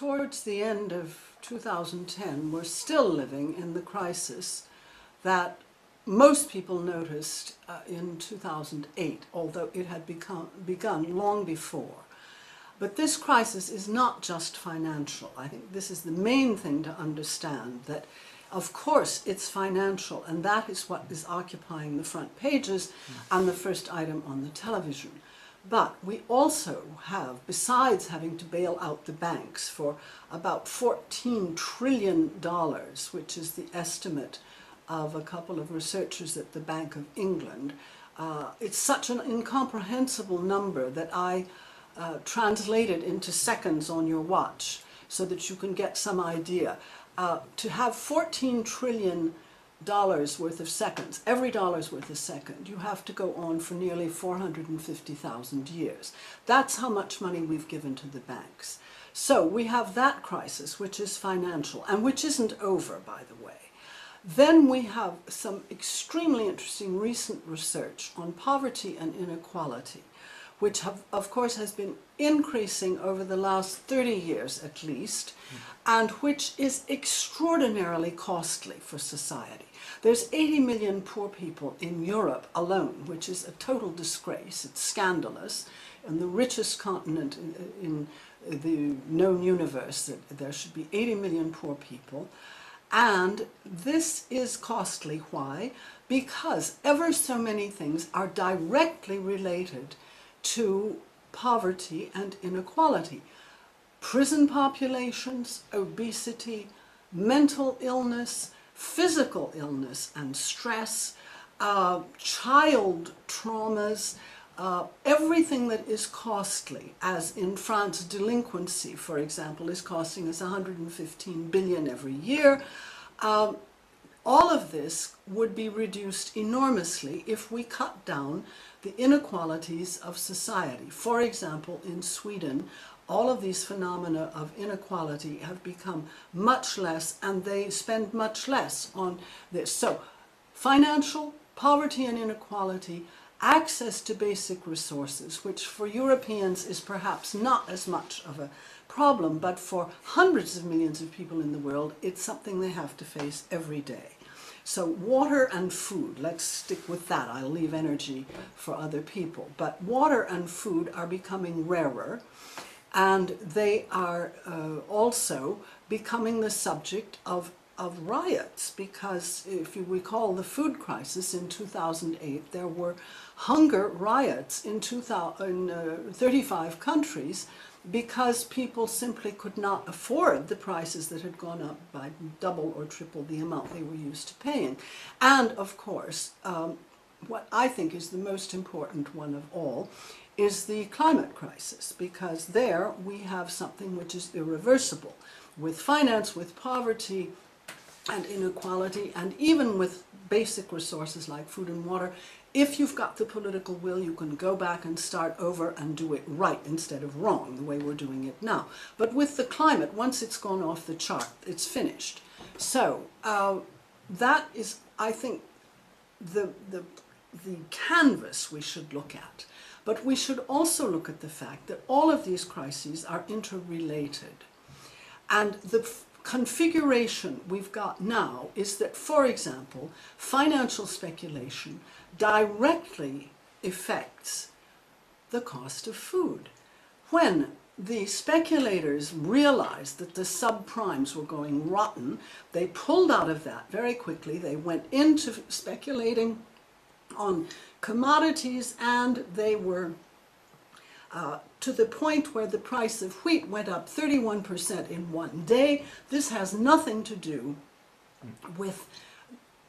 towards the end of 2010, we're still living in the crisis that most people noticed in 2008, although it had begun long before. But this crisis is not just financial. I think this is the main thing to understand, that of course it's financial, and that is what is occupying the front pages and the first item on the television. But we also have, besides having to bail out the banks for about $14 trillion, which is the estimate of a couple of researchers at the Bank of England, it's such an incomprehensible number that I translated into seconds on your watch so that you can get some idea. To have $14 trillion worth of seconds, every dollar's worth a second, you have to go on for nearly 450,000 years. That's how much money we've given to the banks. So we have that crisis, which is financial, and which isn't over, by the way. Then we have some extremely interesting recent research on poverty and inequality, which of course has been increasing over the last 30 years at least, and which is extraordinarily costly for society. There's 80 million poor people in Europe alone, which is a total disgrace. It's scandalous. In the richest continent in the known universe, that there should be 80 million poor people. And this is costly. Why? Because ever so many things are directly related to poverty and inequality. Prison populations, obesity, mental illness, physical illness and stress, child traumas, everything that is costly, as in France, delinquency, for example, is costing us 115 billion every year. All of this would be reduced enormously if we cut down the inequalities of society. For example, in Sweden, all of these phenomena of inequality have become much less, and they spend much less on this. So, financial, poverty and inequality, access to basic resources, which for Europeans is perhaps not as much of a problem, but for hundreds of millions of people in the world, it's something they have to face every day. So water and food, let's stick with that. I'll leave energy for other people. But water and food are becoming rarer, and they are also becoming the subject of riots, because if you recall the food crisis in 2008, there were hunger riots in 35 countries because people simply could not afford the prices that had gone up by double or triple the amount they were used to paying. And of course, what I think is the most important one of all is the climate crisis, because there we have something which is irreversible. With finance, with poverty and inequality, and even with basic resources like food and water, if you've got the political will, you can go back and start over and do it right instead of wrong, the way we're doing it now. But with the climate, once it's gone off the chart, it's finished. So that is, I think, the canvas we should look at. But we should also look at the fact that all of these crises are interrelated. And the configuration we've got now is that, for example, financial speculation directly affects the cost of food. When the speculators realized that the subprimes were going rotten, they pulled out of that very quickly. They went into speculating on commodities, and they were to the point where the price of wheat went up 31% in one day. This has nothing to do with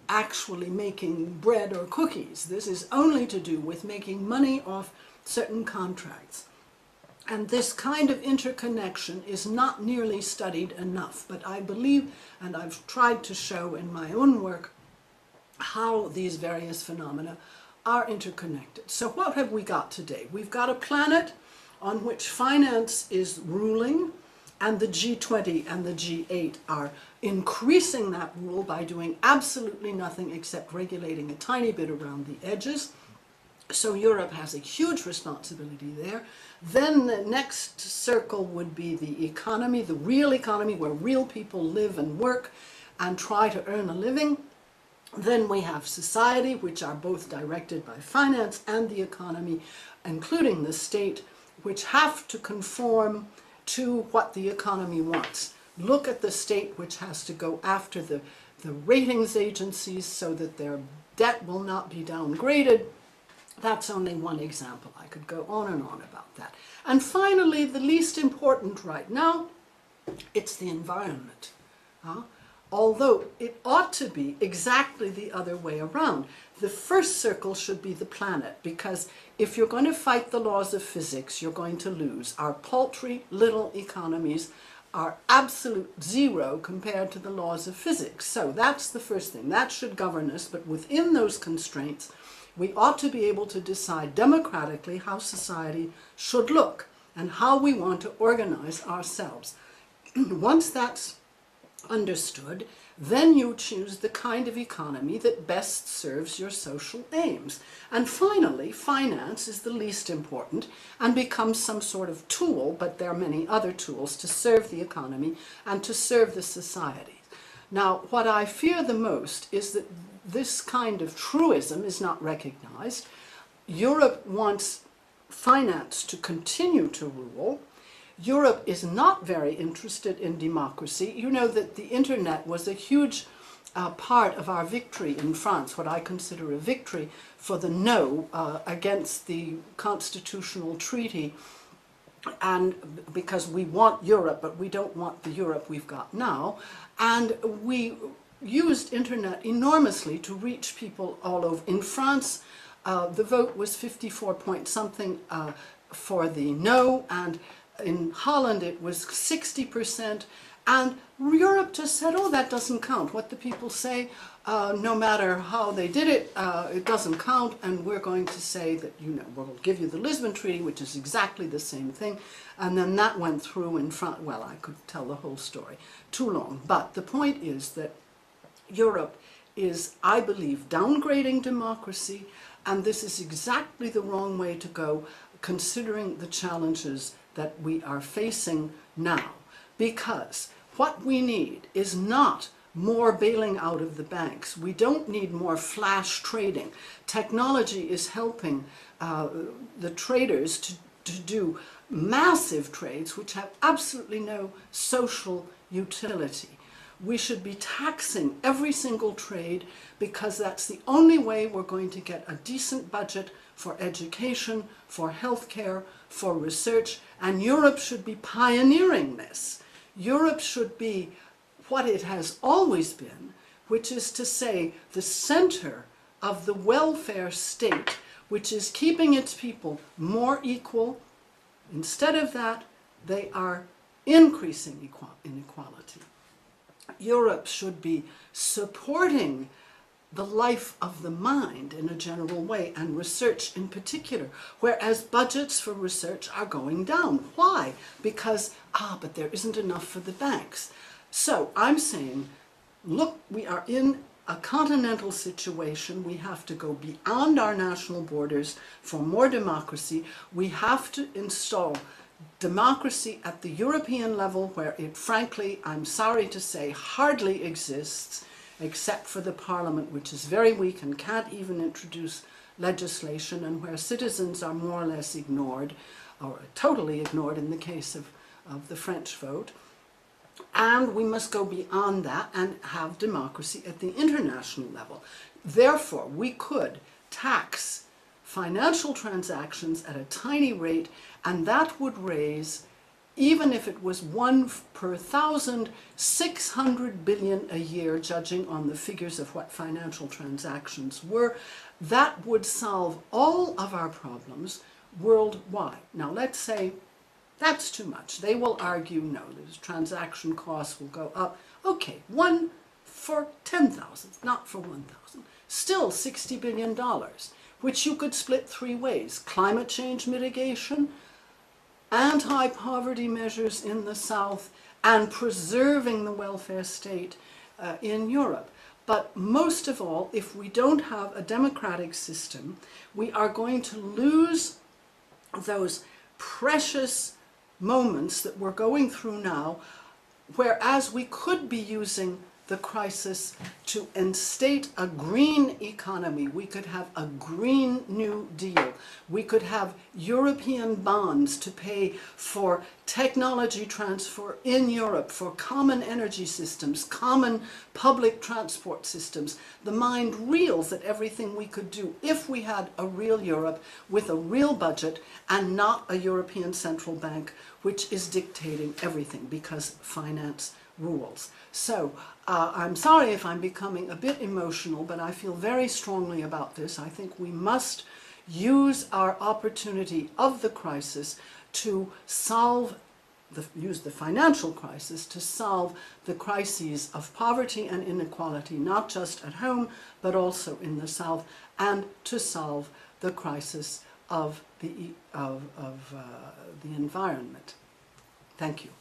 actually making bread or cookies. This is only to do with making money off certain contracts. And this kind of interconnection is not nearly studied enough, but I believe, and I've tried to show in my own work, how these various phenomena are interconnected. So what have we got today? We've got a planet on which finance is ruling, and the G20 and the G8 are increasing that rule by doing absolutely nothing except regulating a tiny bit around the edges. So Europe has a huge responsibility there. Then the next circle would be the economy, the real economy, where real people live and work and try to earn a living. Then we have society, which are both directed by finance and the economy, including the state, which have to conform to what the economy wants. Look at the state, which has to go after the ratings agencies so that their debt will not be downgraded. That's only one example. I could go on and on about that. And finally, the least important right now, it's the environment. Although it ought to be exactly the other way around. The first circle should be the planet, because if you're going to fight the laws of physics, you're going to lose. Our paltry little economies are absolute zero compared to the laws of physics. So that's the first thing. That should govern us, but within those constraints, we ought to be able to decide democratically how society should look and how we want to organize ourselves. Once that's understood, then you choose the kind of economy that best serves your social aims. And finally, finance is the least important and becomes some sort of tool, but there are many other tools to serve the economy and to serve the society. Now, what I fear the most is that this kind of truism is not recognized. Europe wants finance to continue to rule. Europe is not very interested in democracy. You know that the internet was a huge part of our victory in France, what I consider a victory for the no against the constitutional treaty, and because we want Europe, but we don't want the Europe we've got now. And we used internet enormously to reach people all over. In France, the vote was 54 point something for the no, and in Holland it was 60%, and Europe just said, oh, that doesn't count. What the people say, no matter how they did it, it doesn't count, and we're going to say that, you know, we'll give you the Lisbon Treaty, which is exactly the same thing. And then that went through in front. Well, I could tell the whole story, too long. But the point is that Europe is, I believe, downgrading democracy, and this is exactly the wrong way to go, considering the challenges that we are facing now. Because what we need is not more bailing out of the banks. We don't need more flash trading. Technology is helping the traders to do massive trades which have absolutely no social utility. We should be taxing every single trade, because that's the only way we're going to get a decent budget for education, for healthcare, for research, and Europe should be pioneering this. Europe should be what it has always been, which is to say the center of the welfare state, which is keeping its people more equal. Instead of that, they are increasing inequality. Europe should be supporting the life of the mind in a general way, and research in particular, whereas budgets for research are going down. Why? Because, but there isn't enough for the banks. So I'm saying, look, we are in a continental situation. We have to go beyond our national borders for more democracy. We have to install democracy at the European level, where it, frankly, I'm sorry to say, hardly exists, except for the Parliament, which is very weak and can't even introduce legislation, and where citizens are more or less ignored, or totally ignored in the case of the French vote. And we must go beyond that and have democracy at the international level. Therefore, we could tax financial transactions at a tiny rate, and that would raise, even if it was 1 per 1,000, 600 billion a year, judging on the figures of what financial transactions were. That would solve all of our problems worldwide. Now, let's say that's too much. They will argue, no, the transaction costs will go up. Okay, 1 for 10,000, not for 1,000. Still $60 billion, which you could split 3 ways. Climate change mitigation, anti-poverty measures in the South, and preserving the welfare state in Europe. But most of all, if we don't have a democratic system, we are going to lose those precious moments that we're going through now, whereas we could be using the crisis to instate a green economy. We could have a Green New Deal. We could have European bonds to pay for technology transfer in Europe, for common energy systems, common public transport systems. The mind reels at everything we could do if we had a real Europe with a real budget and not a European Central Bank which is dictating everything because finance rules. So I'm sorry if I'm becoming a bit emotional, but I feel very strongly about this. I think we must use our opportunity of the crisis to use the financial crisis to solve the crises of poverty and inequality, not just at home, but also in the South, and to solve the crisis of the environment. Thank you.